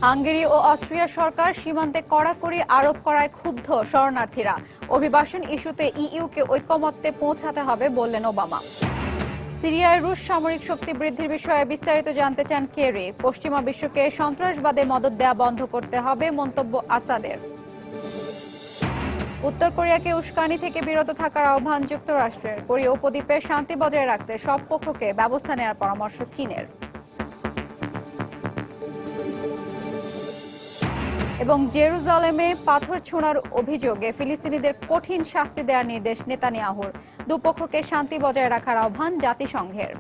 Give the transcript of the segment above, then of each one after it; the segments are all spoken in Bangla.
হাঙ্গেরি ও অস্ট্রিয়া সরকার সীমান্তে কড়াকড়ি আরোপ করায় ক্ষুব্ধ শরণার্থীরা। অভিবাসন ইস্যুতে ইইউকে ঐকমত্যে পৌঁছাতে হবে বললেন ওবামা। সিরিয়ায় রুশ সামরিক শক্তি বৃদ্ধির বিষয়ে বিস্তারিত জানতে চান কেরি। পশ্চিমা বিশ্বকে সন্ত্রাসবাদে মদদ দেয়া বন্ধ করতে হবে মন্তব্য আসাদের। উত্তর কোরিয়াকে উস্কানি থেকে বিরত থাকার আহ্বান যুক্তরাষ্ট্রের। কোরীয় উপদ্বীপে শান্তি বজায় রাখতে সব পক্ষকে ব্যবস্থা নেওয়ার পরামর্শ চীনের। এবং জেরুজালেমে পাথর ছোঁড়ার অভিযোগে ফিলিস্তিনিদের কঠিন শাস্তি দেওয়ার নির্দেশ নেতানিয়াহুর। দুপক্ষকে শান্তি বজায় রাখার আহ্বান জাতিসংঘের।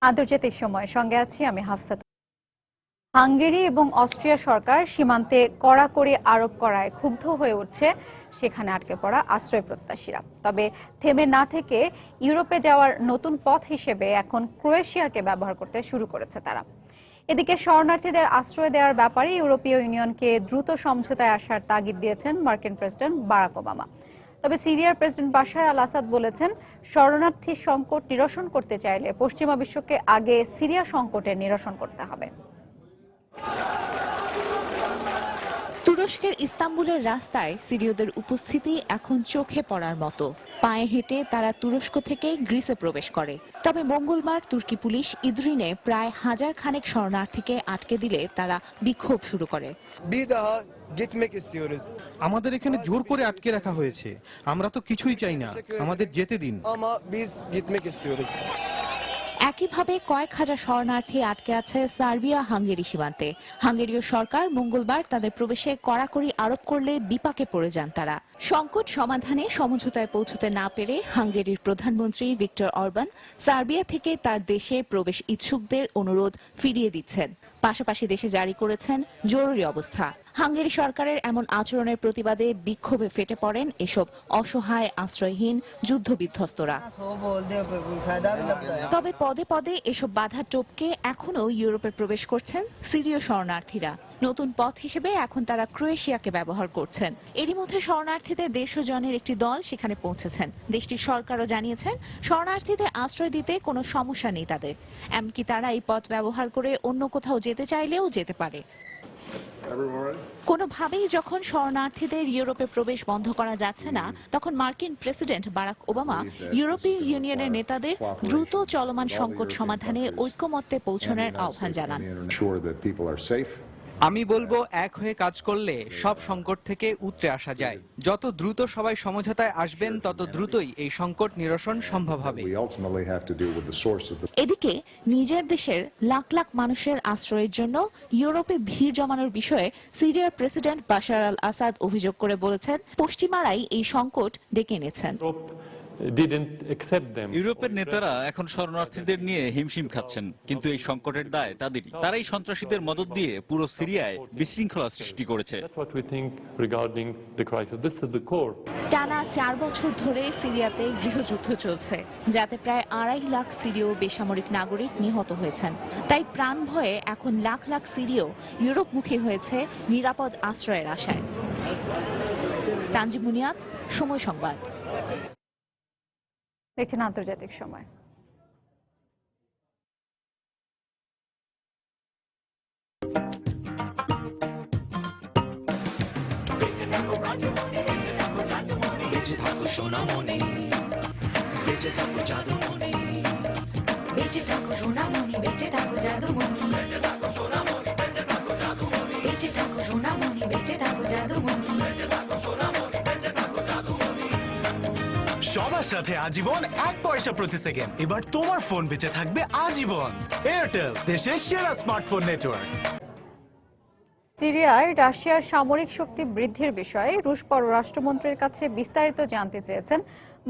আন্তর্জাতিক সময় সঙ্গে আছি আমি হাফসা। হাঙ্গেরি এবং অস্ট্রিয়া সরকার সীমান্তে কড়াকড়ি আরোপ করায় ক্ষুব্ধ হয়ে উঠছে সেখানে আটকে পড়া আশ্রয় প্রত্যাশীরা। তবে থেমে না থেকে ইউরোপে যাওয়ার নতুন পথ হিসেবে এখন ক্রোয়েশিয়াকে ব্যবহার করতে শুরু করেছে তারা। এদিকে শরণার্থীদের আশ্রয় দেওয়ার ব্যাপারে ইউরোপীয় ইউনিয়নকে দ্রুত সমঝোতায় আসার তাগিদ দিয়েছেন মার্কিন প্রেসিডেন্ট বারাক ওবামা। তবে সিরিয়ার প্রেসিডেন্ট বাশার আল আসাদ বলেছেন, শরণার্থী সংকট নিরসন করতে চাইলে পশ্চিমা বিশ্বকে আগে সিরিয়া সংকটের নিরসন করতে হবে। তুরস্কের ইস্তাম্বুলের রাস্তায় সিরীয়দের উপস্থিতি এখন চোখে পড়ার মতো। পায়ে হেঁটে তারা তুরস্ক থেকে গ্রিসে প্রবেশ করে। তবে মঙ্গলবার তুর্কি পুলিশ ইদ্রিনে প্রায় 1000 খানেক শরণার্থীকে আটকে দিলে তারা বিক্ষোভ শুরু করে। আমাদের এখানে জোর করে আটকে রাখা হয়েছে। আমরা তো কিছুই চাই না, আমাদের যেতে দিন। একইভাবে কয়েক হাজার শরণার্থী আটকে আছে সার্বিয়া হাঙ্গেরি সীমান্তে। হাঙ্গেরীয় সরকার মঙ্গলবার তাদের প্রবেশে কড়াকড়ি আরোপ করলে বিপাকে পড়ে যান তারা। সংকট সমাধানে সমঝোতায় পৌঁছতে না পেরে হাঙ্গেরির প্রধানমন্ত্রী ভিক্টর অরবান সার্বিয়া থেকে তার দেশে প্রবেশ ইচ্ছুকদের অনুরোধ ফিরিয়ে দিচ্ছেন। পাশাপাশি দেশে জারি করেছেন জরুরি অবস্থা। হাঙ্গেরি সরকারের এমন আচরণের প্রতিবাদে বিক্ষোভে ফেটে পড়েন এসব অসহায় আশ্রয়হীন যুদ্ধবিধ্বস্তরা। তবে পদে পদে এসব বাধা টপকে এখনো ইউরোপে প্রবেশ করছেন সিরীয় শরণার্থীরা। নতুন পথ হিসেবে এখন তারা ক্রোয়েশিয়াকে ব্যবহার করছেন। এরই মধ্যে শরণার্থীদের 150 জনের একটি দল সেখানে পৌঁছেছেন। দেশটির সরকারও জানিয়েছেন, শরণার্থীদের আশ্রয় দিতে কোনো সমস্যা নেই তাদের। এমনকি তারা এই পথ ব্যবহার করে অন্য কোথাও যেতে চাইলেও যেতে পারে। কোনোভাবেই যখন শরণার্থীদের ইউরোপে প্রবেশ বন্ধ করা যাচ্ছে না, তখন মার্কিন প্রেসিডেন্ট বারাক ওবামা ইউরোপীয় ইউনিয়নের নেতাদের দ্রুত চলমান সংকট সমাধানে ঐকমত্যে পৌঁছানোর আহ্বান জানান। আমি বলবো, এক হয়ে কাজ করলে সব সংকট থেকে উতরে আসা যায়। যত দ্রুত সবাই সমঝোতায় আসবেন, তত দ্রুতই এই সংকট নিরসন সম্ভব হবে। এদিকে নিজের দেশের লাখ লাখ মানুষের আশ্রয়ের জন্য ইউরোপে ভিড় জমানোর বিষয়ে সিরিয়ার প্রেসিডেন্ট বাশার আল আসাদ অভিযোগ করে বলেছেন, পশ্চিমারাই এই সংকট ডেকে এনেছেন। ইউরোপের নেতারা এখন শরণার্থীদের নিয়ে হিমশিম খাচ্ছেন, কিন্তু এই সংকটের দায় তাদেরই। তারাই সন্ত্রাসীদের মদদ দিয়ে পুরো সিরিয়ায় বিশৃঙ্খলা সৃষ্টি করেছে। টানা 4 বছর ধরে সিরিয়াতে গৃহযুদ্ধ চলছে, যাতে প্রায় 2.5 লাখ সিরীয় বেসামরিক নাগরিক নিহত হয়েছেন। তাই প্রাণ ভয়ে এখন লাখ লাখ সিরীয় ইউরোপমুখী হয়েছে নিরাপদ আশ্রয়ের আশায়। তানজিম মুনিয়াত, সময় সংবাদ। দেখছেন আন্তর্জাতিক সময়। বেঁচে থাকো সোনামণি, বেঁচে থাকো জাদুমণি, বেঁচে থাকো সোনামণি, বেঁচে থাকো জাদুমণি, বেঁচে থাকো সোনামণি, বেঁচে থাকো জাদুমণি, বেঁচে থাকো সোনামণি, বেঁচে থাকো জাদুমণি, বেঁচে থাকো সোনামণি, বেঁচে থাকো জাদুমণি। সবার সাথে আজীবন 1 পয়সা প্রতি সেকেন্ড। এবার তোমার ফোন বেঁচে থাকবে আজীবন। এয়ারটেল, দেশের সেরা স্মার্টফোন নেটওয়ার্ক। সিরিয়ায় রাশিয়ার সামরিক শক্তি বৃদ্ধির বিষয়ে রুশ পররাষ্ট্রমন্ত্রীর কাছে বিস্তারিত জানতে চেয়েছেন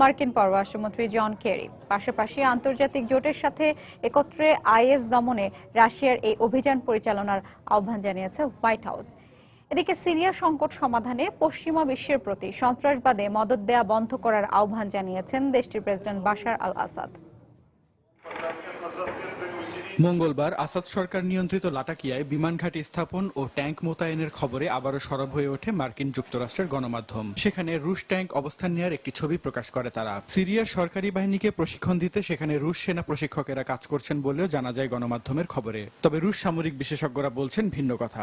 মার্কিন পররাষ্ট্রমন্ত্রী জন কেরি। পাশাপাশি আন্তর্জাতিক জোটের সাথে একত্রে আইএস দমনে রাশিয়ার এই অভিযান পরিচালনার আহ্বান জানিয়েছে হোয়াইট হাউস। এদিকে সিরিয়া সংকট সমাধানে পশ্চিমা বিশ্বের প্রতি সন্ত্রাসবাদে মদদ দেয়া বন্ধ করার আহ্বান জানিয়েছেন দেশটির প্রেসিডেন্ট বাশার আল আসাদ। মঙ্গলবার আসাদ সরকার নিয়ন্ত্রিত লাটাকিয়ায় বিমান ঘাঁটি স্থাপন ও ট্যাঙ্ক মোতায়েনের খবরে আবারও সরব হয়ে ওঠে মার্কিন যুক্তরাষ্ট্রের গণমাধ্যম। সেখানে রুশ ট্যাঙ্ক অবস্থান নেওয়ার একটি ছবি প্রকাশ করে তারা। সিরিয়ার সরকারি বাহিনীকে প্রশিক্ষণ দিতে সেখানে রুশ সেনা প্রশিক্ষকেরা কাজ করছেন বলেও জানা যায় গণমাধ্যমের খবরে। তবে রুশ সামরিক বিশেষজ্ঞরা বলছেন ভিন্ন কথা।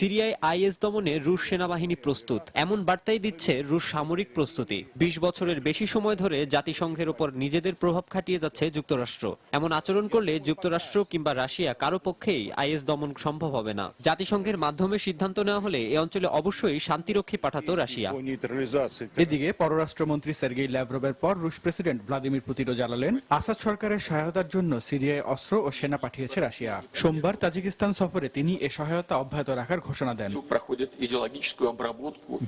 সিরিয়ায় আইএস দমনে রুশ সেনাবাহিনী প্রস্তুত, এমন বার্তাই দিচ্ছে রুশ সামরিক প্রস্তুতি। 20 বছরের বেশি সময় ধরে জাতিসংঘের উপর নিজেদের প্রভাব খাটিয়ে যাচ্ছে যুক্তরাষ্ট্র। এমন আচরণ করলে যুক্তরাষ্ট্র কিংবা রাশিয়া কারো পক্ষেই আইএস দমন সম্ভব হবে না। জাতিসংঘের মাধ্যমে সিদ্ধান্ত নেওয়া হলে এ অঞ্চলে অবশ্যই শান্তিরক্ষী পাঠাতো রাশিয়া। এদিকে পররাষ্ট্রমন্ত্রী সের্গেই ল্যাভরভের পর রুশ প্রেসিডেন্ট ভ্লাদিমির পুতিনও জানালেন আসাদ সরকারের সহায়তার জন্য সিরিয়ায় অস্ত্র ও সেনা পাঠিয়েছে রাশিয়া। সোমবার তাজিকিস্তান সফরে তিনি এ সহায়তা অব্যাহত রাখার ঘোষণা দেন।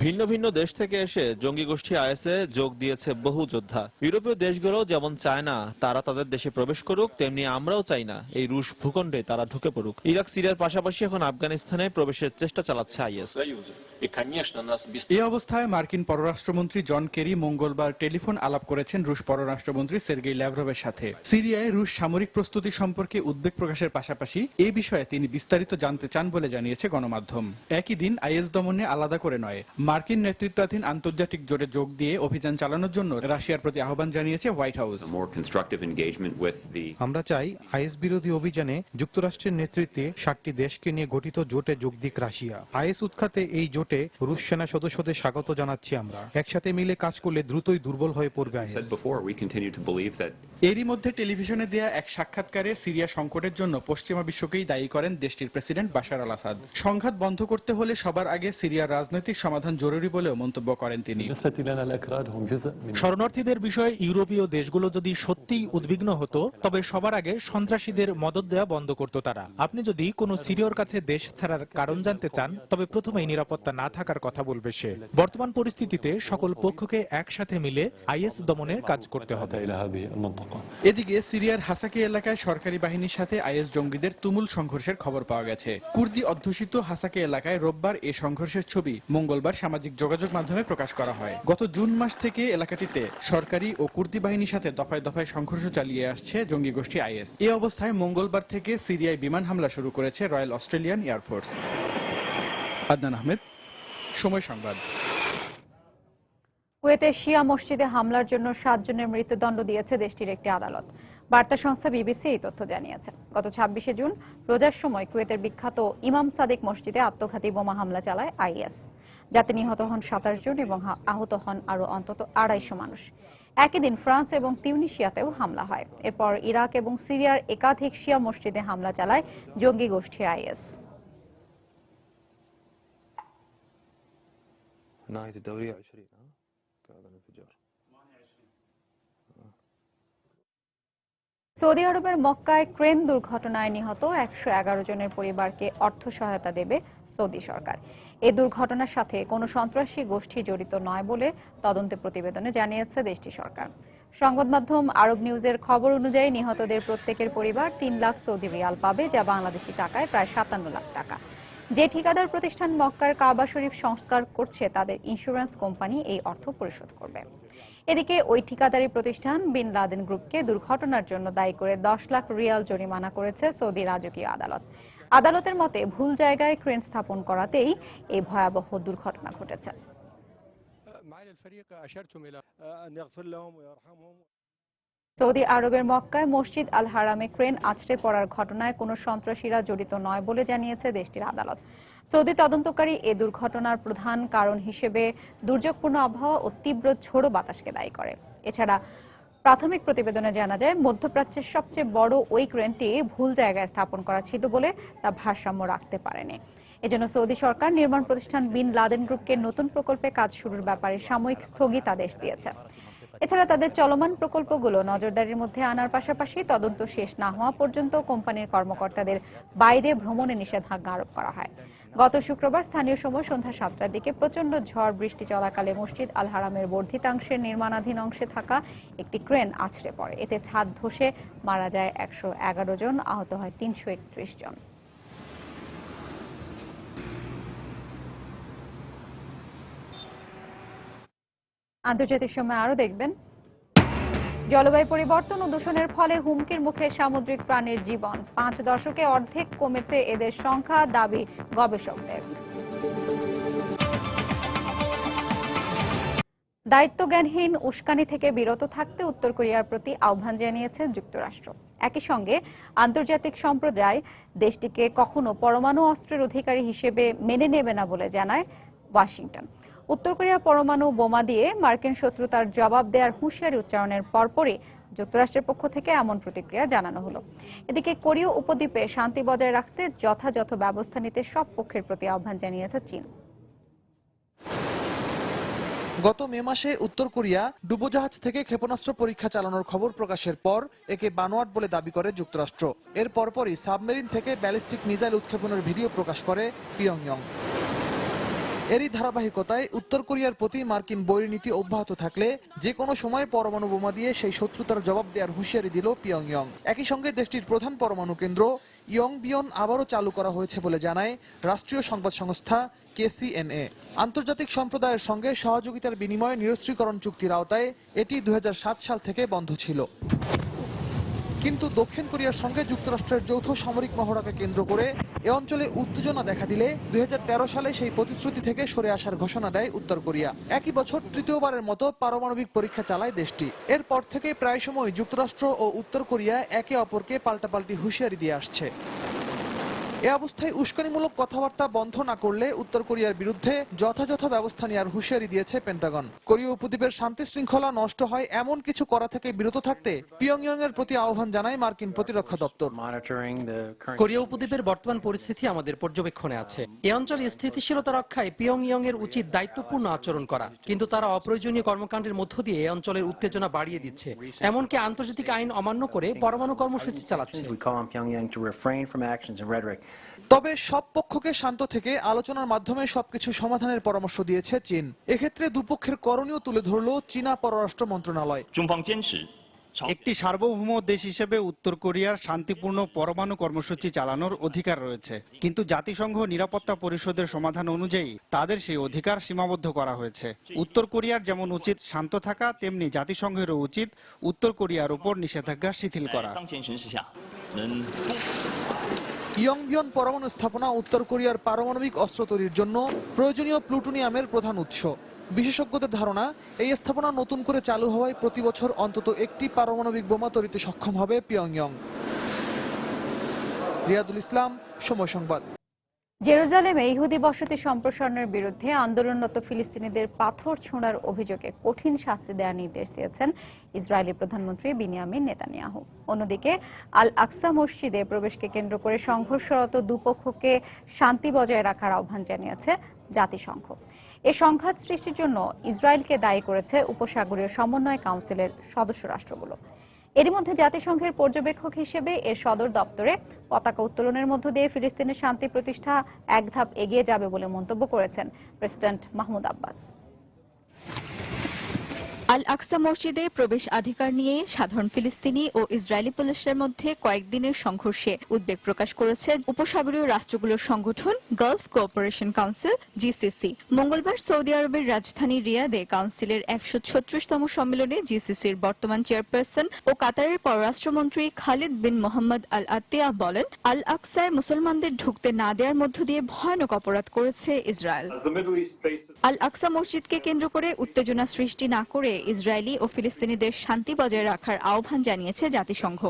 ভিন্ন ভিন্ন দেশ থেকে এসে জঙ্গি গোষ্ঠী আইএসে যোগ দিয়েছে বহু যোদ্ধা। ইউরোপীয় দেশগুলো যেমন চায় না তারা তাদের দেশে প্রবেশ করুক, তেমনি আমরাও চাই না এই রুশ ভূখণ্ডে তারা ঢুকে পড়ুক। ইরাক সিরিয়ার পাশাপাশি এখন আফগানিস্তানে প্রবেশের চেষ্টা চালাচ্ছে আইএস। এই অবস্থায় মার্কিন পররাষ্ট্রমন্ত্রী জন কেরি মঙ্গলবার টেলিফোন আলাপ করেছেন রুশ পররাষ্ট্রমন্ত্রী সের্গেই ল্যাভরভের সাথে। সিরিয়ায় রুশ সামরিক প্রস্তুতি সম্পর্কে উদ্বেগ প্রকাশের পাশাপাশি এই বিষয়ে তিনি বিস্তারিত জানতে চান বলে জানিয়েছে গণমাধ্যম। একই দিন আইএস দমনে আলাদা করে নয়, মার্কিন নেতৃত্বাধীন আন্তর্জাতিক জোটে যোগ দিয়ে অভিযান চালানোর জন্য রাশিয়ার প্রতি আহ্বান জানিয়েছে হোয়াইট হাউস। আমরা চাই আইএস বিরোধী অভিযানে যুক্তরাষ্ট্রের নেতৃত্বে 7টি দেশকে নিয়ে গঠিত জোটে যোগ দিক রাশিয়া। আইএস উৎখাতে এই জোটে রুশ সেনা সদস্যদের স্বাগত জানাচ্ছি আমরা। একসাথে মিলে কাজ করলে দ্রুতই দুর্বল হয়ে পড়বে আইএস। এরই মধ্যে টেলিভিশনে দেয়া এক সাক্ষাৎকারে সিরিয়া সংকটের জন্য পশ্চিমা বিশ্বকেই দায়ী করেন দেশটির প্রেসিডেন্ট বাশার আল আসাদ। সংঘাত বন্ধ করতে হলে সবার আগে সিরিয়ার রাজনৈতিক সমাধান জরুরি বলেও মন্তব্য করেন তিনি। শরণার্থীদের বিষয়ে ইউরোপীয় দেশগুলো যদি সত্যিই উদ্বিগ্ন হতো তবে সবার আগে সন্ত্রাসীদের মদদ দেওয়া বন্ধ করত তারা। আপনি যদি কোনো সিরিয়র কাছে দেশ ছাড়ার কারণ জানতে চান তবে প্রথমেই নিরাপত্তা না থাকার কথা বলবে সে। বর্তমান পরিস্থিতিতে সকল পক্ষকে একসাথে মিলে আইএস দমনে কাজ করতে হবে। এদিকে সিরিয়ার হাসাকি এলাকায় সরকারি বাহিনীর সাথে আইএস জঙ্গিদের তুমুল সংঘর্ষের খবর পাওয়া গেছে। কুর্দি অধ্যুষিত হাসাকি এলাকায় রোববার এই সংঘর্ষের ছবি মঙ্গলবার সামাজিক যোগাযোগ মাধ্যমে প্রকাশ করা হয়। গত জুন মাস থেকে এলাকাটিতে সরকারি ও কুর্দি বাহিনীর সাথে দফায় দফায় সংঘর্ষ চালিয়ে আসছে জঙ্গি গোষ্ঠী আইএস। এই অবস্থায় মঙ্গলবার থেকে সিরিয়ায় বিমান হামলা শুরু করেছে royal Australian air force. Adnan Ahmed, সময় সংবাদ। কুয়েতে শিয়া মসজিদে হামলার জন্য 7 জনের মৃত্যুদণ্ড দিয়েছে দেশটির একটি আদালত। বার্তা সংস্থা বিবিসি এই তথ্য জানিয়েছে। গত 26 জুন রোজার সময় কুয়েতের বিখ্যাত ইমাম সাদিক মসজিদে আত্মঘাতী বোমা হামলা চালায় আইএস, যাতে নিহত হন 27 জন এবং আহত হন আরও অন্তত 250 মানুষ। একই দিন ফ্রান্স এবং তিউনিসিয়াতেও হামলা হয়। এরপর ইরাক এবং সিরিয়ার একাধিক শিয়া মসজিদে হামলা চালায় জঙ্গি গোষ্ঠী আইএস। সৌদি আরবের মক্কায় ক্রেন দুর্ঘটনায় নিহত 111 জনের পরিবারকে অর্থ সহায়তা দেবে সৌদি সরকার। এই দুর্ঘটনার সাথে কোনো সন্ত্রাসী গোষ্ঠী জড়িত নয় বলে তদন্ত প্রতিবেদনে জানিয়েছে দেশটির সরকার। সংবাদ মাধ্যম আরব নিউজের খবর অনুযায়ী নিহতদের প্রত্যেকের পরিবার 3 লাখ সৌদি রিয়াল পাবে, যা বাংলাদেশি টাকায় প্রায় 57 লাখ টাকা। যে ঠিকাদার প্রতিষ্ঠান মক্কার কাবা শরীফ সংস্কার করছে তাদের ইন্স্যুরেন্স কোম্পানি এই অর্থ পরিশোধ করবে। এদিকে ওই ঠিকাদারি প্রতিষ্ঠান বিন লাদেন গ্রুপকে দুর্ঘটনার জন্য দায়ী করে 10 লাখ রিয়াল জরিমানা করেছে সৌদি রাজকীয় আদালত। আদালতের মতে ভুল জায়গায় ক্রেন স্থাপন করাতেই এই ভয়াবহ দুর্ঘটনা ঘটেছে। সৌদি আরবের মক্কায় মসজিদ আল হারামে ক্রেন আছড়ে পড়ার ঘটনায় কোনো সন্ত্রাসীরা জড়িত নয় বলে জানিয়েছে দেশটির আদালত। সৌদি তদন্তকারী এ দুর্ঘটনার প্রধান কারণ হিসেবে দুর্যোগপূর্ণ আবহাওয়া ও তীব্র ঝোড়ো বাতাসকে দায়ী করে। এছাড়া প্রাথমিক প্রতিবেদনে জানা যায় মধ্যপ্রাচ্যের সবচেয়ে বড় ওই ক্রেনটি ভুল জায়গায় স্থাপন করা ছিল বলে তা ভারসাম্য রাখতে পারেনি। এজন্য সৌদি সরকার নির্মাণ প্রতিষ্ঠান বিন লাদেন গ্রুপকে নতুন প্রকল্পে কাজ শুরুর ব্যাপারে সাময়িক স্থগিতাদেশ দিয়েছে। এছাড়া তাদের চলমান প্রকল্পগুলো নজরদারির মধ্যে আনার পাশাপাশি তদন্ত শেষ না হওয়া পর্যন্ত কোম্পানির কর্মকর্তাদের বাইরে ভ্রমণে নিষেধাজ্ঞা আরোপ করা হয়। গত শুক্রবার স্থানীয় সময় সন্ধ্যা 7টার দিকে প্রচণ্ড ঝড় বৃষ্টি চলাকালে মসজিদ আল হারামের বর্ধিতাংশের নির্মাণাধীন অংশে থাকা একটি ক্রেন আছড়ে পড়ে। এতে ছাদ ধসে মারা যায় 111 জন, আহত হয় 331 জন। আন্তর্জাতিক সময় আরো দেখবেন। জলবায়ু পরিবর্তন ও দূষণের ফলে হুমকির মুখে সামুদ্রিক প্রাণীর জীবন। 5 দশকে অর্ধেক কমেছে এদের সংখ্যা, দাবি গবেষকদের। দায়িত্বজ্ঞানহীন উস্কানি থেকে বিরত থাকতে উত্তর কোরিয়ার প্রতি আহ্বান জানিয়েছে যুক্তরাষ্ট্র। একই সঙ্গে আন্তর্জাতিক সম্প্রদায় দেশটিকে কখনো পরমাণু অস্ত্রের অধিকারী হিসেবে মেনে নেবে না বলে জানায় ওয়াশিংটন। উত্তর কোরিয়া পরমাণু বোমা দিয়ে মার্কিন শত্রুতার জবাব দেওয়ার হুঁশিয়ারি উচ্চারণের পরপরই যুক্তরাষ্ট্রের পক্ষ থেকে এমন প্রতিক্রিয়া জানানো হলো। এদিকে কোরীয় উপদ্বীপে শান্তি বজায় রাখতে যথাযথ ব্যবস্থা নিতে সব পক্ষের প্রতি আহ্বান জানিয়েছে চীন। গত মে মাসে উত্তর কোরিয়া ডুবোজাহাজ থেকে ক্ষেপণাস্ত্র পরীক্ষা চালানোর খবর প্রকাশের পর একে বানোয়াট বলে দাবি করে যুক্তরাষ্ট্র। এর পরপরই সাবমেরিন থেকে ব্যালিস্টিক মিসাইল উৎক্ষেপণের ভিডিও প্রকাশ করে পিয়ংইয়ং। এরই ধারাবাহিকতায় উত্তর কোরিয়ার প্রতি মার্কিন বৈরীনীতি অব্যাহত থাকলে যে কোনো সময় পরমাণু বোমা দিয়ে সেই শত্রুতার জবাব দেওয়ার হুঁশিয়ারি দিল পিয়ংইয়ং। একই সঙ্গে দেশটির প্রধান পরমাণু কেন্দ্র ইয়ংবিয়ন আবারও চালু করা হয়েছে বলে জানায় রাষ্ট্রীয় সংবাদ সংস্থা KCNA। আন্তর্জাতিক সম্প্রদায়ের সঙ্গে সহযোগিতার বিনিময়ে নিরস্ত্রীকরণ চুক্তির আওতায় এটি 2007 সাল থেকে বন্ধ ছিল। কিন্তু দক্ষিণ কোরিয়ার সঙ্গে যুক্তরাষ্ট্রের যৌথ সামরিক মহড়াকে কেন্দ্র করে এ অঞ্চলে উত্তেজনা দেখা দিলে 2013 সালে সেই প্রতিশ্রুতি থেকে সরে আসার ঘোষণা দেয় উত্তর কোরিয়া। একই বছর তৃতীয়বারের মতো পারমাণবিক পরীক্ষা চালায় দেশটি। এরপর থেকে প্রায় সময় যুক্তরাষ্ট্র ও উত্তর কোরিয়া একে অপরকে পাল্টাপাল্টি হুঁশিয়ারি দিয়ে আসছে। এ অবস্থায় উস্কানিমূলক কথাবার্তা বন্ধ না করলে উত্তর কোরিয়ার বিরুদ্ধে যথাযথ ব্যবস্থা নেওয়ার হুঁশিয়ারি দিয়েছে পেন্টাগন। কোরীয় উপদ্বীপের শান্তি শৃঙ্খলা নষ্ট হয় এমন কিছু করা থেকে বিরত থাকতে পিয়ংইয়ং এর প্রতি আহ্বান জানায় মার্কিন প্রতিরক্ষা দপ্তর। কোরীয় উপদ্বীপের বর্তমান পরিস্থিতি আমাদের পর্যবেক্ষণে আছে। এই অঞ্চলে স্থিতিশীলতা রক্ষায় পিয়ংইয়ং এর উচিত দায়িত্বপূর্ণ আচরণ করা, কিন্তু তারা অপ্রয়োজনীয় কর্মকাণ্ডের মধ্য দিয়ে এই অঞ্চলের উত্তেজনা বাড়িয়ে দিচ্ছে, এমনকি আন্তর্জাতিক আইন অমান্য করে পরমাণু কর্মসূচি চালাচ্ছে। তবে সব পক্ষকে শান্ত থেকে আলোচনার মাধ্যমে সবকিছু সমাধানের পরামর্শ দিয়েছে চীন। এক্ষেত্রে দুপক্ষের করণীয় তুলে ধরল চীনা পররাষ্ট্র মন্ত্রণালয়। একটি সার্বভৌম দেশ হিসেবে উত্তর কোরিয়ার শান্তিপূর্ণ পরমাণু কর্মসূচি চালানোর অধিকার রয়েছে, কিন্তু জাতিসংঘ নিরাপত্তা পরিষদের সমাধান অনুযায়ী তাদের সেই অধিকার সীমাবদ্ধ করা হয়েছে। উত্তর কোরিয়ার যেমন উচিত শান্ত থাকা, তেমনি জাতিসংঘেরও উচিত উত্তর কোরিয়ার উপর নিষেধাজ্ঞা শিথিল করা। ইয়ংবিয়ন পরমাণু স্থাপনা উত্তর কোরিয়ার পারমাণবিক অস্ত্র তৈরির জন্য প্রয়োজনীয় প্লুটোনিয়ামের প্রধান উৎস। বিশেষজ্ঞদের ধারণা, এই স্থাপনা নতুন করে চালু হওয়ায় প্রতি বছর অন্তত একটি পারমাণবিক বোমা তৈরিতে সক্ষম হবে পিয়ংইয়ং। রিয়াদুল ইসলাম, সময় সংবাদ। জেরুজালেমে ইহুদি বসতি সম্প্রসারণের বিরুদ্ধে আন্দোলনরত ফিলিস্তিনিদের পাথর ছোঁড়ার অভিযোগে কঠিন শাস্তি দেওয়ার নির্দেশ দিয়েছেন ইসরায়েলি প্রধানমন্ত্রী বিনিয়ামিন নেতানিয়াহু। অন্যদিকে আল আকসা মসজিদে প্রবেশকে কেন্দ্র করে সংঘর্ষরত দুপক্ষকে শান্তি বজায় রাখার আহ্বান জানিয়েছে জাতিসংঘ। এ সংঘাত সৃষ্টির জন্য ইসরায়েলকে দায়ী করেছে উপসাগরীয় সমন্বয় কাউন্সিলের সদস্য রাষ্ট্রগুলো। এরই মধ্যে জাতিসংঘের পর্যবেক্ষক হিসেবে এর সদর দপ্তরে পতাকা উত্তোলনের মধ্য দিয়ে ফিলিস্তিনের শান্তি প্রতিষ্ঠা এক ধাপ এগিয়ে যাবে বলে মন্তব্য করেছেন প্রেসিডেন্ট মাহমুদ আব্বাস। আল আকসা মসজিদে প্রবেশ অধিকার নিয়ে সাধারণ ফিলিস্তিনি ও ইসরায়েলি পুলিশের মধ্যে কয়েকদিনের সংঘর্ষে উদ্বেগ প্রকাশ করেছে উপসাগরীয় রাষ্ট্রগুলোর সংগঠন গালফ কোঅপারেশন কাউন্সিল GCC। মঙ্গলবার সৌদি আরবের রাজধানী রিয়াদে কাউন্সিলের 136তম সম্মেলনে GCCর বর্তমান চেয়ারপারসন ও কাতারের পররাষ্ট্রমন্ত্রী খালিদ বিন মোহাম্মদ আল আতিয়াহ বলেন, আল আকসায় মুসলমানদের ঢুকতে না দেওয়ার মধ্য দিয়ে ভয়ানক অপরাধ করেছে ইসরায়েল। আল আকসা মসজিদকে কেন্দ্র করে উত্তেজনা সৃষ্টি না করে ইসরায়েলি ও ফিলিস্তিনিদের শান্তি বজায় রাখার আহ্বান জানিয়েছে জাতিসংঘ।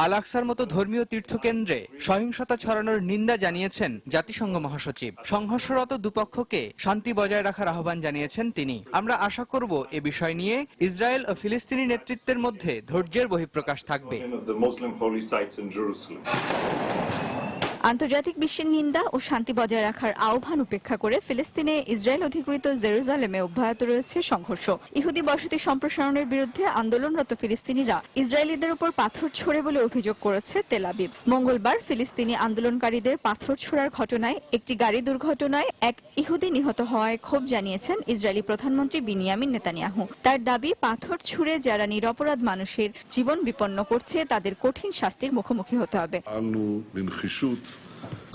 আল আকসার মতো ধর্মীয় তীর্থকেন্দ্রে সহিংসতা ছড়ানোর নিন্দা জানিয়েছেন জাতিসংঘ মহাসচিব। সংঘর্ষরত দুপক্ষকে শান্তি বজায় রাখার আহ্বান জানিয়েছেন তিনি। আমরা আশা করব এ বিষয় নিয়ে ইসরায়েল ও ফিলিস্তিনি নেতৃত্বের মধ্যে ধৈর্যের বহিঃপ্রকাশ থাকবে। আন্তর্জাতিক বিশ্বের নিন্দা ও শান্তি বজায় রাখার আহ্বান উপেক্ষা করে ফিলিস্তিনে ইসরায়েল অধিকৃত জেরুজালেমে অব্যাহত রয়েছে সংঘর্ষ। ইহুদি বসতি সম্প্রসারণের বিরুদ্ধে আন্দোলনরত ফিলিস্তিনিরা ইসরায়েলিদের উপর পাথর ছোড়ে বলে অভিযোগ করেছে তেল আবিব। মঙ্গলবার ফিলিস্তিনি আন্দোলনকারীদের পাথর ছোড়ার ঘটনায় একটি গাড়ি দুর্ঘটনায় এক ইহুদি নিহত হওয়ায় ক্ষোভ জানিয়েছেন ইসরায়েলি প্রধানমন্ত্রী বিনিয়ামিন নেতানিয়াহু। তার দাবি, পাথর ছুঁড়ে যারা নিরপরাধ মানুষের জীবন বিপন্ন করছে তাদের কঠিন শাস্তির মুখোমুখি হতে হবে।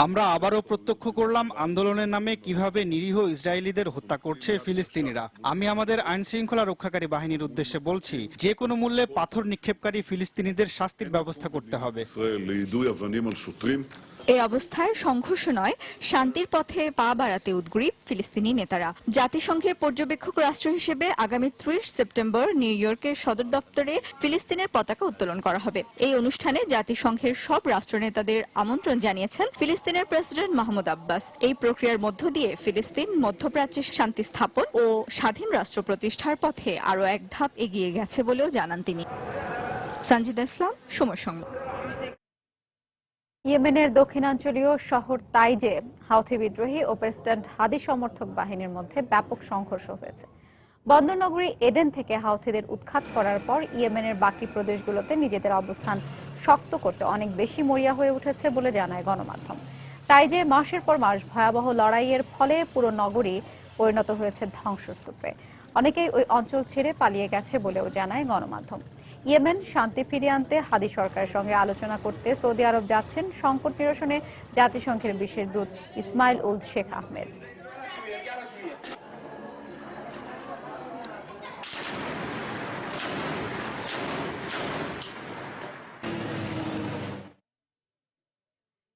আমরা আবারও প্রত্যক্ষ করলাম আন্দোলনের নামে কিভাবে নিরীহ ইসরায়েলিদের হত্যা করছে ফিলিস্তিনিরা। আমি আমাদের আইন শৃঙ্খলা রক্ষাকারী বাহিনীর উদ্দেশ্যে বলছি, যে কোনো মূল্যে পাথর নিক্ষেপকারী ফিলিস্তিনিদের শাস্তির ব্যবস্থা করতে হবে। এই অবস্থায় সংঘর্ষ নয়, শান্তির পথে পা বাড়াতে উদ্গ্রীব ফিলিস্তিনি নেতারা। জাতিসংঘের পর্যবেক্ষক রাষ্ট্র হিসেবে আগামী 30 সেপ্টেম্বর নিউ ইয়র্কের সদর দপ্তরে ফিলিস্তিনের পতাকা উত্তোলন করা হবে। এই অনুষ্ঠানে জাতিসংঘের সব রাষ্ট্রনেতাদের আমন্ত্রণ জানিয়েছেন ফিলিস্তিনের প্রেসিডেন্ট মাহমুদ আব্বাস। এই প্রক্রিয়ার মধ্য দিয়ে ফিলিস্তিন মধ্যপ্রাচ্যে শান্তি স্থাপন ও স্বাধীন রাষ্ট্র প্রতিষ্ঠার পথে আরও এক ধাপ এগিয়ে গেছে বলেও জানান তিনি। সঞ্জিদা ইসলাম, সময় সংবাদ। ইয়েমেনের দক্ষিণাঞ্চলীয় শহর তাইজে হাউথি বিদ্রোহী ও প্রেসিডেন্ট হাদি সমর্থক বাহিনীর মধ্যে ব্যাপক সংঘর্ষ হয়েছে। বন্দরনগরী এডেন থেকে হাউথিদের উৎখাত করার পর ইয়েমেনের বাকি প্রদেশগুলোতে নিজেদের অবস্থান শক্ত করতে অনেক বেশি মরিয়া হয়ে উঠেছে বলে জানায় গণমাধ্যম। তাইজে মাসের পর মাস ভয়াবহ লড়াইয়ের ফলে পুরো নগরী পরিণত হয়েছে ধ্বংসস্তূপে। অনেকেই ওই অঞ্চল ছেড়ে পালিয়ে গেছে বলেও জানায় গণমাধ্যম। ইয়েমেন শান্তি ফিরিয়ে আনতে হাদি সরকারের সঙ্গে আলোচনা করতে সৌদি আরব যাচ্ছেন সংকট নিরসনে জাতিসংঘের বিশেষ দূত ইসমাইল উল শেখ আহমেদ।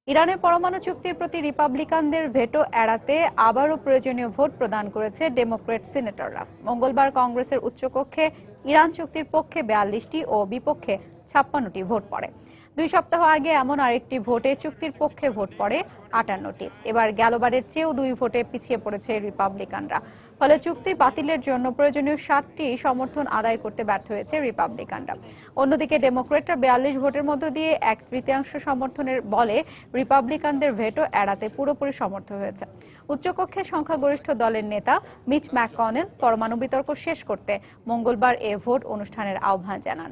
ইরানের পরমাণু চুক্তির প্রতি রিপাবলিকানদের ভেটো এড়াতে আবারও প্রয়োজনীয় ভোট প্রদান করেছে ডেমোক্র্যাট সিনেটররা। মঙ্গলবার কংগ্রেসের উচ্চকক্ষে ইরান চুক্তির পক্ষে 42টি ও বিপক্ষে 56টি ভোট পড়ে। 2 সপ্তাহ আগে এমন আরেকটি ভোটে চুক্তির পক্ষে ভোট পড়ে 58টি। এবার গেলবারের চেয়েও 2 ভোটে পিছিয়ে পড়েছে রিপাবলিকানরা। ফলে চুক্তি বাতিলের জন্য প্রয়োজনীয় 60টি সমর্থন আদায় করতে ব্যর্থ হয়েছে রিপাবলিকানরা। অন্যদিকে ডেমোক্র্যাটরা 42 ভোটের মধ্য দিয়ে 1/3 সমর্থনের বলে রিপাবলিকানদের ভেটো এড়াতে পুরোপুরি সমর্থ হয়েছে। উচ্চকক্ষে সংখ্যাগরিষ্ঠ দলের নেতা মিচ ম্যাককনেল পরমাণু বিতর্ক শেষ করতে মঙ্গলবার এ ভোট অনুষ্ঠানের আহ্বান জানান।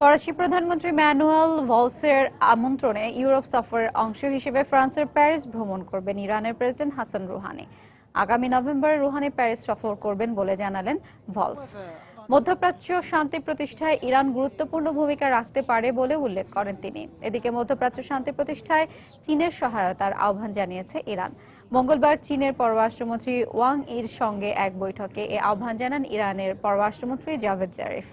ফরাসি প্রধানমন্ত্রী ম্যানুয়েল ভলসের আমন্ত্রণে ইউরোপ সফরের অংশ হিসেবে ফ্রান্সের প্যারিস ভ্রমণ করবেন ইরানের প্রেসিডেন্ট হাসান রুহানি। আগামী নভেম্বরে রুহানি প্যারিস সফর করবেন বলে জানালেন ভলস। মধ্যপ্রাচ্য শান্তি প্রতিষ্ঠায় ইরান গুরুত্বপূর্ণ ভূমিকা রাখতে পারে বলে উল্লেখ করেন তিনি। এদিকে মধ্যপ্রাচ্য শান্তি প্রতিষ্ঠায় চীনের সহায়তার আহ্বান জানিয়েছে ইরান। মঙ্গলবার চীনের পররাষ্ট্রমন্ত্রী ওয়াং ইর সঙ্গে এক বৈঠকে এ আহ্বান জানান ইরানের পররাষ্ট্রমন্ত্রী জাভেদ জারিফ।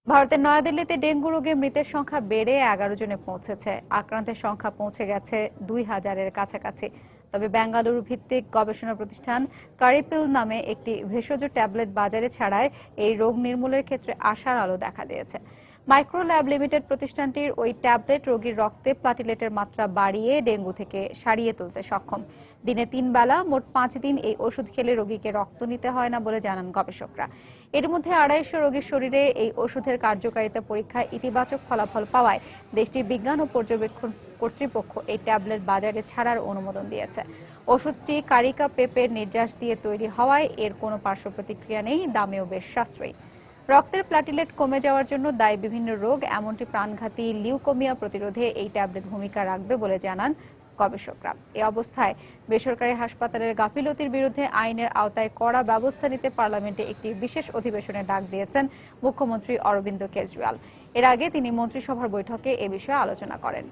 ভারতের নয়াদিল্লিতে ডেঙ্গু রোগে মৃতের সংখ্যা বেড়ে 11 জনে পৌঁছেছে। আক্রান্তের সংখ্যা পৌঁছে গেছে 2000-এর কাছাকাছি। তবে বেঙ্গালুরু ভিত্তিক গবেষণা প্রতিষ্ঠান কারিপিল নামে একটি ভেষজ ট্যাবলেট বাজারে ছাড়ায় এই রোগ নির্মূলের ক্ষেত্রে আশার আলো দেখা দিয়েছে। মাইক্রো ল্যাব লিমিটেড প্রতিষ্ঠানটির ওই ট্যাবলেট রোগীর রক্তে প্লাটিলেটের মাত্রা বাড়িয়ে ডেঙ্গু থেকে সারিয়ে তুলতে সক্ষম। দিনে 3 বেলা মোট 5 দিন এই ওষুধ খেলে রোগীকে রক্ত নিতে হয় না বলে জানান গবেষকরা। এর মধ্যে 250 রোগীর শরীরে এই ওষুধের কার্যকারিতা পরীক্ষায় ইতিবাচক ফলাফল পাওয়ায় দেশটির বিজ্ঞান ও পর্যবেক্ষণ কর্তৃপক্ষ এই ট্যাবলেট বাজারে ছাড়ার অনুমোদন দিয়েছে। ওষুধটি কারিকা পেপের নির্যাস দিয়ে তৈরি হওয়ায় এর কোনো পার্শ্ব প্রতিক্রিয়া নেই, দামেও বেশ সাশ্রয়ী। রক্তের প্লাটিলেট কমে যাওয়ার জন্য দায়ী বিভিন্ন রোগ, এমনটি প্রাণঘাতী লিউকোমিয়া প্রতিরোধে এই ট্যাবলেট ভূমিকা রাখবে বলে জানান গবেষকরা। এই অবস্থায় বেসরকারি হাসপাতালের গাফিলতির বিরুদ্ধে আইনের আওতায় কড়া ব্যবস্থা নিতে পার্লামেন্টে একটি বিশেষ অধিবেশনে ডাক দিয়েছেন মুখ্যমন্ত্রী অরবিন্দ কেজরিওয়াল। এর আগে তিনি মন্ত্রিসভার বৈঠকে এ বিষয়ে আলোচনা করেন।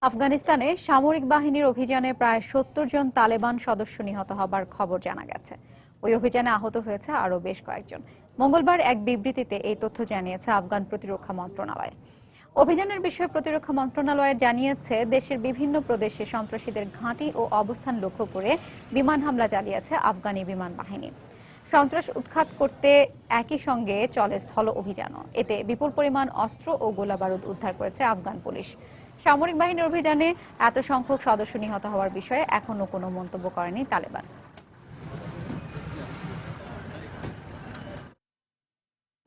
আফগানিস্তানে সামরিক বাহিনীর অভিযানে প্রায় 70 জন তালেবান সদস্য নিহত হবার খবর জানা গেছে। ওই অভিযানে আহত হয়েছে আরও বেশ কয়েকজন। মঙ্গলবার এক বিবৃতিতে এই তথ্য জানিয়েছে আফগান প্রতিরক্ষা মন্ত্রণালয়। অভিযানের বিষয়ে প্রতিরক্ষা মন্ত্রণালয় জানিয়েছে, দেশের বিভিন্ন প্রদেশে সন্ত্রাসীদের ঘাঁটি ও অবস্থান লক্ষ্য করে বিমান হামলা চালিয়েছে আফগানি বিমান বাহিনী। সন্ত্রাস উৎখাত করতে একই সঙ্গে চলে স্থল অভিযানও। এতে বিপুল পরিমাণ অস্ত্র ও গোলাবারুদ উদ্ধার করেছে আফগান পুলিশ। সামরিক বাহিনীর অভিযানে এত সংখ্যক সদস্য নিহত হওয়ার বিষয়ে এখনো কোনো মন্তব্য করেনি তালেবান।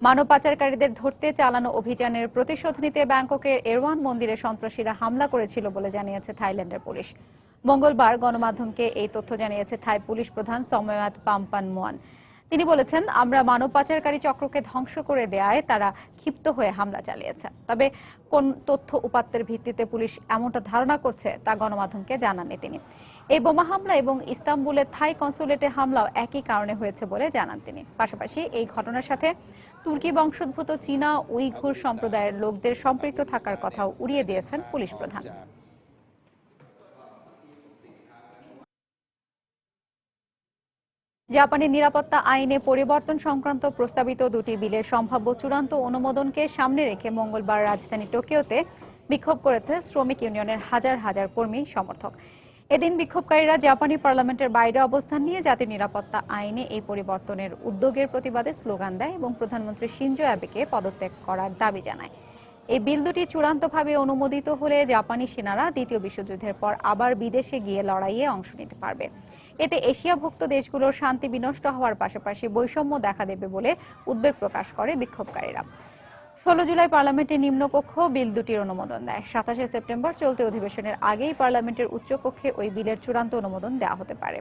মানব পাচারকারীদের ধরতে চালানো অভিযানের প্রতিশোধ নিতে ব্যাংককের এরওয়ান মন্দিরে সন্ত্রাসীরা হামলা করেছিল বলে জানিয়েছে থাইল্যান্ডের পুলিশ। মঙ্গলবার গণমাধ্যমকে এই তথ্য জানিয়েছে থাই পুলিশ প্রধান সময়াত পাম্পান মুয়ান। তিনি বলেছেন, আমরা মানব পাচারকারী চক্রকে ধ্বংস করে দেয়ায় তারা ক্ষিপ্ত হয়ে হামলা চালিয়েছে। তবে কোন তথ্য উপাত্তের ভিত্তিতে পুলিশ এমনটা ধারণা করছে তা গণমাধ্যমকে জানাননি তিনি। এই বোমা হামলা এবং ইস্তাম্বুলের থাই কনসুলেটে হামলাও একই কারণে হয়েছে বলে জানান তিনি। পাশাপাশি এই ঘটনার সাথে তুর্কি বংশোদ্ভূত চীনা উইঘুর সম্প্রদায়ের লোকদের সম্পৃক্ত থাকার কথাও উড়িয়ে দিয়েছেন পুলিশ প্রধান। জাপানের নিরাপত্তা আইনে পরিবর্তন সংক্রান্ত প্রস্তাবিত দুটি বিলের সম্ভাব্য চূড়ান্ত অনুমোদনকে সামনে রেখে মঙ্গলবার রাজধানী টোকিওতে বিক্ষোভ করেছে শ্রমিক ইউনিয়নের হাজার হাজার কর্মী সমর্থক। এদিন বিক্ষোভকারীরা জাপানি পার্লামেন্টের বাইরে অবস্থান নিয়ে জাতীয় নিরাপত্তা আইনে এই পরিবর্তনের উদ্যোগের প্রতিবাদে স্লোগান দেয় এবং প্রধানমন্ত্রী শিনজো অ্যাবেকে পদত্যাগ করার দাবি জানায়। এই বিল দুটি চূড়ান্তভাবে অনুমোদিত হলে জাপানি সেনারা দ্বিতীয় বিশ্বযুদ্ধের পর আবার বিদেশে গিয়ে লড়াইয়ে অংশ নিতে পারবে। এতে এশিয়াভুক্ত দেশগুলোর শান্তি বিনষ্ট হওয়ার পাশাপাশি বৈষম্য দেখা দেবে বলে উদ্বেগ প্রকাশ করে বিক্ষোভকারীরা। 16 জুলাই পার্লামেন্টের নিম্নকক্ষ বিল দুটির অনুমোদন দেয়। 27 সেপ্টেম্বর চলতি অধিবেশনের আগেই পার্লামেন্টের উচ্চকক্ষে ওই বিলের চূড়ান্ত অনুমোদন দেওয়া হতে পারে।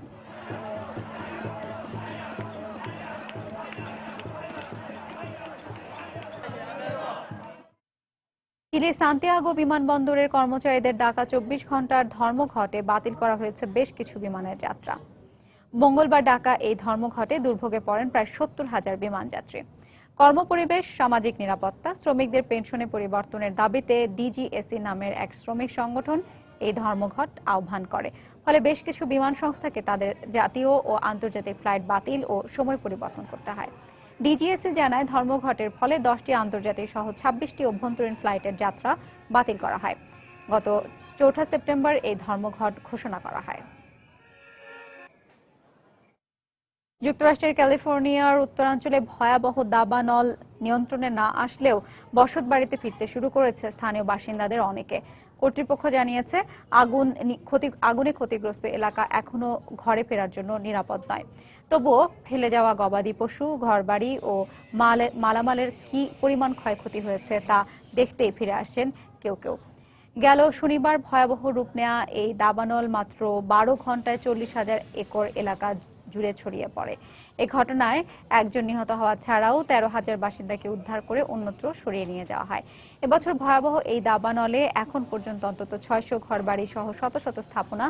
চিলির সান্তিয়াগো বিমানবন্দরের কর্মচারীদের ডাকা 24 ঘন্টার ধর্মঘটে বাতিল করা হয়েছে বেশ কিছু বিমানের যাত্রা। মঙ্গলবার ডাকা এই ধর্মঘটে দুর্ভোগে পড়েন প্রায় 70,000 বিমান যাত্রী। কর্মপরিবেশ, সামাজিক নিরাপত্তা, শ্রমিকদের পেনশনে পরিবর্তনের দাবিতে ডিজিএসি নামের এক শ্রমিক সংগঠন এই ধর্মঘট আহ্বান করে। ফলে বেশ কিছু বিমান সংস্থাকে তাদের জাতীয় ও আন্তর্জাতিক ফ্লাইট বাতিল ও সময় পরিবর্তন করতে হয়। ডিজিএসি জানায়, ধর্মঘটের ফলে 10টি আন্তর্জাতিক সহ 26টি অভ্যন্তরীণ ফ্লাইটের যাত্রা বাতিল করা হয়। গত 4 সেপ্টেম্বর এই ধর্মঘট ঘোষণা করা হয়। যুক্তরাষ্ট্রের ক্যালিফোর্নিয়ার উত্তরাঞ্চলে ভয়াবহ দাবানল নিয়ন্ত্রণে না আসলেও বসতবাড়িতে ফিরতে শুরু করেছে স্থানীয় বাসিন্দাদের অনেকে। কর্তৃপক্ষ জানিয়েছে, আগুনে ক্ষতিগ্রস্ত এলাকা এখনো ঘরে ফেরার জন্য নিরাপদ নয়। তবুও ফেলে যাওয়া গবাদি পশু, ঘরবাড়ি ও মালামালের কি পরিমাণ ক্ষয়ক্ষতি হয়েছে তা দেখতেই ফিরে আসছেন কেউ কেউ। গেল শনিবার ভয়াবহ রূপ নেয়া এই দাবানল মাত্র 12 ঘন্টায় 40,000 একর এলাকা জুড়ে ছড়িয়ে পড়ে। এই ঘটনায় একজন নিহত হওয়া ছাড়াও 13,000 বাসিন্দাকে উদ্ধার করে অন্যত্র সরিয়ে নিয়ে যাওয়া হয়। এবছর ভয়াবহ এই দাবানলে এখন পর্যন্ত অন্তত 600 ঘরবাড়ি সহ শত শত স্থাপনা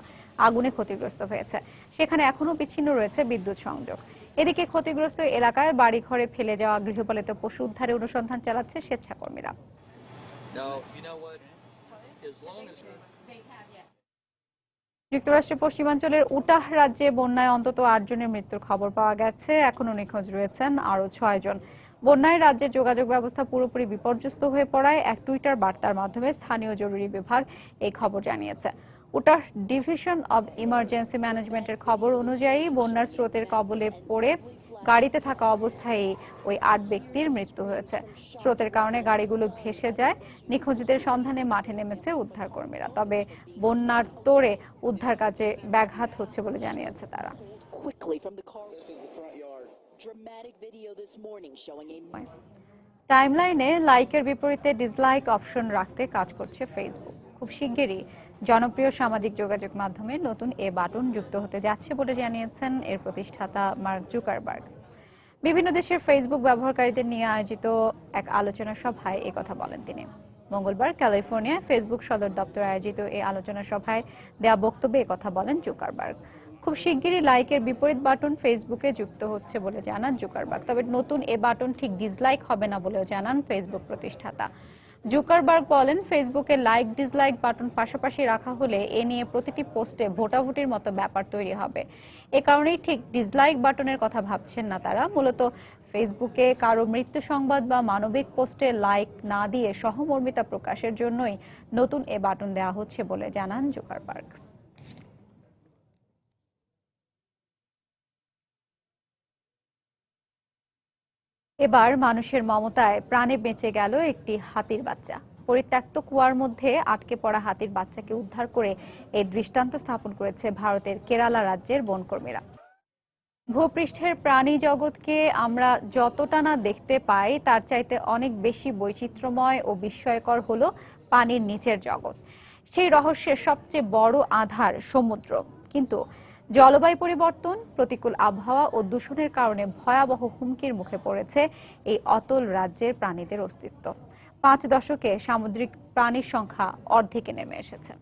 আগুনে ক্ষতিগ্রস্ত হয়েছে। সেখানে এখনো বিচ্ছিন্ন রয়েছে বিদ্যুৎ সংযোগ। এদিকে ক্ষতিগ্রস্ত এলাকায় বাড়িঘরে ফেলে যাওয়া গৃহপালিত পশু উদ্ধারে অনুসন্ধান চালাচ্ছে স্বেচ্ছাকর্মীরা। যুক্তরাষ্ট্রের পশ্চিমাঞ্চলের উটাহ রাজ্যে বন্যায় অন্তত 8 জনের মৃত্যুর খবর পাওয়া গেছে। এখনো নিখোঁজ রয়েছেন আরো 6 জন। বন্যায় রাজ্যের যোগাযোগ ব্যবস্থা পুরোপুরি বিপর্যস্ত হয়ে পড়ায় এক টুইটার বার্তার মাধ্যমে স্থানীয় জরুরি বিভাগ এই খবর জানিয়েছে। উটাহ ডিভিশন অব ইমার্জেন্সি ম্যানেজমেন্টের খবর অনুযায়ী বন্যার স্রোতের কবলে পড়ে গাড়িতে থাকা অবস্থায় ওই 8 ব্যক্তির মৃত্যু হয়েছে। স্রোতের কারণে গাড়িগুলো ভেসে যায়। নিখোঁজদের সন্ধানে মাঠে নেমেছে উদ্ধার কর্মীরা। তবে বন্যার তোড়ে উদ্ধার কাজে ব্যাঘাত হচ্ছে বলে জানিয়েছে তারা। টাইমলাইনে লাইকের বিপরীতে ডিসলাইক অপশন রাখতে কাজ করছে ফেসবুক। খুব শিগগিরই জনপ্রিয় সামাজিক যোগাযোগ মাধ্যমে নতুন এ বাটন যুক্ত হতে যাচ্ছে বলে জানিয়েছেন এর প্রতিষ্ঠাতা মার্ক জুকারবার্গ। বিভিন্ন দেশের ফেসবুক ব্যবহারকারীদের নিয়ে আয়োজিত এক আলোচনা সভায় একথা বলেন তিনি। মঙ্গলবার ক্যালিফোর্নিয়ায় ফেসবুক সদর দপ্তরে আয়োজিত এই আলোচনা সভায় দেয়া বক্তব্যে একথা বলেন জুকারবার্গ। খুব শিগগিরই লাইকের বিপরীত বাটন ফেসবুকে যুক্ত হচ্ছে বলে জানান জুকারবার্গ। তবে নতুন এ বাটন ঠিক ডিসলাইক হবে না বলেও জানান ফেসবুক প্রতিষ্ঠাতা। জুকারবার্গ বলেন, ফেসবুকে লাইক ডিসলাইক বাটন পাশাপাশি রাখা হলে এ নিয়ে প্রতিটি পোস্টে ভোটাভুটির মতো ব্যাপার তৈরি হবে। এ কারণেই ঠিক ডিসলাইক বাটনের কথা ভাবছেন না তারা। মূলত ফেসবুকে কারো মৃত্যু সংবাদ বা মানবিক পোস্টে লাইক না দিয়ে সহমর্মিতা প্রকাশের জন্যই নতুন এ বাটন দেওয়া হচ্ছে বলে জানান জুকারবার্গ। এবার মানুষের মমতায় প্রাণে বেঁচে গেল একটি হাতির বাচ্চা। পরিত্যক্ত কুয়ার মধ্যে আটকে পড়া হাতির বাচ্চাকে উদ্ধার করে এই দৃষ্টান্ত স্থাপন করেছে ভারতের কেরালা রাজ্যের বনকর্মীরা। ভূপৃষ্ঠের প্রাণী জগৎকে আমরা যতটা না দেখতে পাই তার চাইতে অনেক বেশি বৈচিত্র্যময় ও বিস্ময়কর হলো পানির নিচের জগৎ। সেই রহস্যের সবচেয়ে বড় আধার সমুদ্র। কিন্তু জলবায়ু পরিবর্তন, প্রতিকূল আবহাওয়া ও দূষণের কারণে ভয়াবহ হুমকির মুখে পড়েছে এই অতল রাজ্যের প্রাণীদের অস্তিত্ব। 5 দশকে সামুদ্রিক প্রাণীর সংখ্যা অর্ধেকে নেমে এসেছে।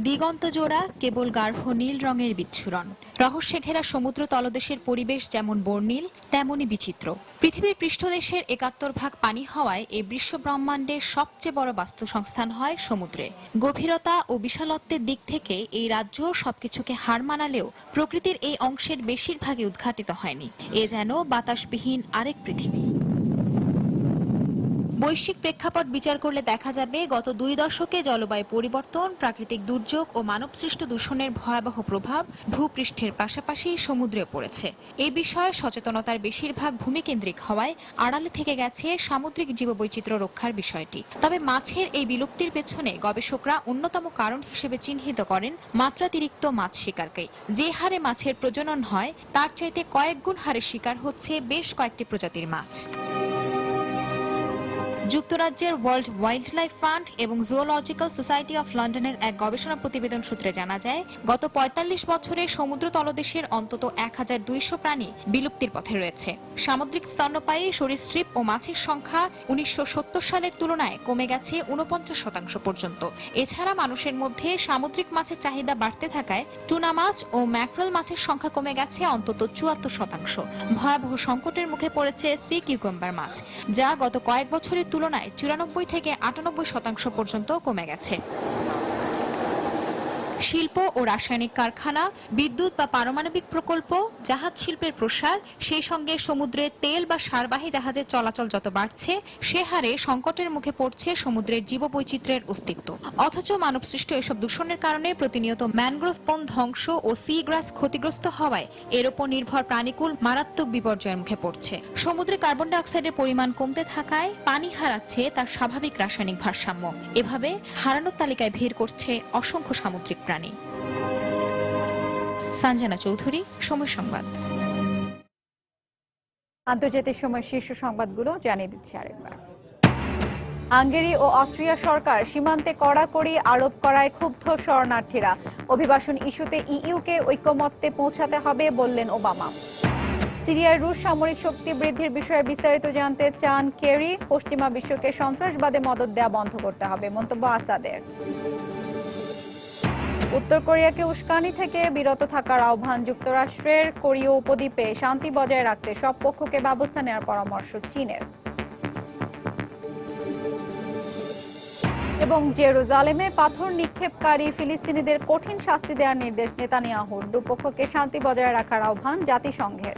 দিগন্ত জোড়া কেবল গাঢ় নীল রঙের বিচ্ছুরণ। রহস্যে ঘেরা সমুদ্র তলদেশের পরিবেশ যেমন বর্ণিল তেমনই বিচিত্র। পৃথিবীর পৃষ্ঠদেশের 71% পানি হওয়ায় এই বিশ্ব ব্রহ্মাণ্ডের সবচেয়ে বড় বাস্তুসংস্থান হয় সমুদ্রে। গভীরতা ও বিশালত্বের দিক থেকে এই রাজ্য সবকিছুকে হার মানালেও প্রকৃতির এই অংশের বেশিরভাগই উদ্ঘাটিত হয়নি। এ যেন বাতাসবিহীন আরেক পৃথিবী। বৈশ্বিক প্রেক্ষাপট বিচার করলে দেখা যাবে গত 2 দশকে জলবায়ু পরিবর্তন, প্রাকৃতিক দুর্যোগ ও মানবসৃষ্ট দূষণের ভয়াবহ প্রভাব ভূপৃষ্ঠের পাশাপাশি সমুদ্রে পড়েছে। এই বিষয়ে সচেতনতার বেশিরভাগ ভূমিকেন্দ্রিক হওয়ায় আড়ালে থেকে গেছে সামুদ্রিক জীববৈচিত্র্য রক্ষার বিষয়টি। তবে মাছের এই বিলুপ্তির পেছনে গবেষকরা অন্যতম কারণ হিসেবে চিহ্নিত করেন মাত্রাতিরিক্ত মাছ শিকারকে। যে হারে মাছের প্রজনন হয় তার চাইতে কয়েক গুণ হারে শিকার হচ্ছে বেশ কয়েকটি প্রজাতির মাছ। যুক্তরাজ্যের ওয়ার্ল্ড ওয়াইল্ড লাইফ ফান্ড এবং জুওলজিক্যাল সোসাইটি অফ লন্ডনের এক গবেষণা প্রতিবেদন সূত্রে জানা যায়, গত 45 বছরে সমুদ্র তলদেশের অন্তত 1200 প্রাণী বিলুপ্তির পথে রয়েছে। সামুদ্রিক স্তন্যপায়ী, সরীসৃপ ও মাছের সংখ্যা 1970 সালের তুলনায় কমে গেছে 49% পর্যন্ত। এছাড়া মানুষের মধ্যে সামুদ্রিক মাছের চাহিদা বাড়তে থাকায় টুনা মাছ ও ম্যাক্রেল মাছের সংখ্যা কমে গেছে অন্তত 74%। ভয়াবহ সংকটের মুখে পড়েছে সি কিউকাম্বার মাছ, যা গত কয়েক বছরের তুলনায় 94 থেকে 98% পর্যন্ত কমে গেছে। শিল্প ও রাসায়নিক কারখানা, বিদ্যুৎ বা পারমাণবিক প্রকল্প, জাহাজ শিল্পের প্রসার, সেই সঙ্গে সমুদ্রে তেল বা সারবাহী জাহাজের চলাচল যত বাড়ছে, সে হারে সংকটের মুখে পড়ছে সমুদ্রের জীববৈচিত্র্যের অস্তিত্ব। অথচ মানবসৃষ্ট এসব দূষণের কারণে প্রতিনিয়ত ম্যানগ্রোভ বন ধ্বংস ও সি গ্রাস ক্ষতিগ্রস্ত হওয়ায় এর উপর নির্ভর প্রাণীকুল মারাত্মক বিপর্যয়ের মুখে পড়ছে। সমুদ্রে কার্বন ডাই অক্সাইডের পরিমাণ কমতে থাকায় পানি হারাচ্ছে তার স্বাভাবিক রাসায়নিক ভারসাম্য। এভাবে হারানোর তালিকায় ভিড় করছে অসংখ্য সামুদ্রিক প্রাণী। সঞ্জনা চৌধুরী, সময় সংবাদ। আন্তর্জাতিক সময় শীর্ষ সংবাদগুলো জানিয়ে দিচ্ছি আরেকবার। হাঙ্গেরি ও অস্ট্রিয়া সরকার সীমান্তে কড়াকড়ি আরোপ করায় ক্ষুব্ধ শরণার্থীরা। অভিবাসন ইস্যুতে ইইউকে ঐকমত্যে পৌঁছাতে হবে বললেন ওবামা। সিরিয়ায় রুশ সামরিক শক্তি বৃদ্ধির বিষয়ে বিস্তারিত জানতে চান কেরি। পশ্চিমা বিশ্বকে সন্ত্রাসবাদে মদদ দেওয়া বন্ধ করতে হবে, মন্তব্য আসাদের। উত্তর কোরিয়াকে উস্কানি থেকে বিরত থাকার আহ্বান যুক্তরাষ্ট্রের। কোরীয় উপদ্বীপে শান্তি বজায় রাখতে সব পক্ষকে ব্যবস্থা নেওয়ার পরামর্শ চীনের। এবং জেরুজালেমে পাথর নিক্ষেপকারী ফিলিস্তিনিদের কঠিন শাস্তি দেওয়ার নির্দেশ নেতানিয়াহুর। দুপক্ষকে শান্তি বজায় রাখার আহ্বান জাতিসংঘের।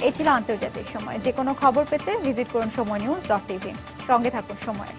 এই ছিল আন্তর্জাতিক সময়। যে কোনো খবর পেতে ভিজিট করুন সময়নিউজ.tv। সঙ্গে থাকুন সময়।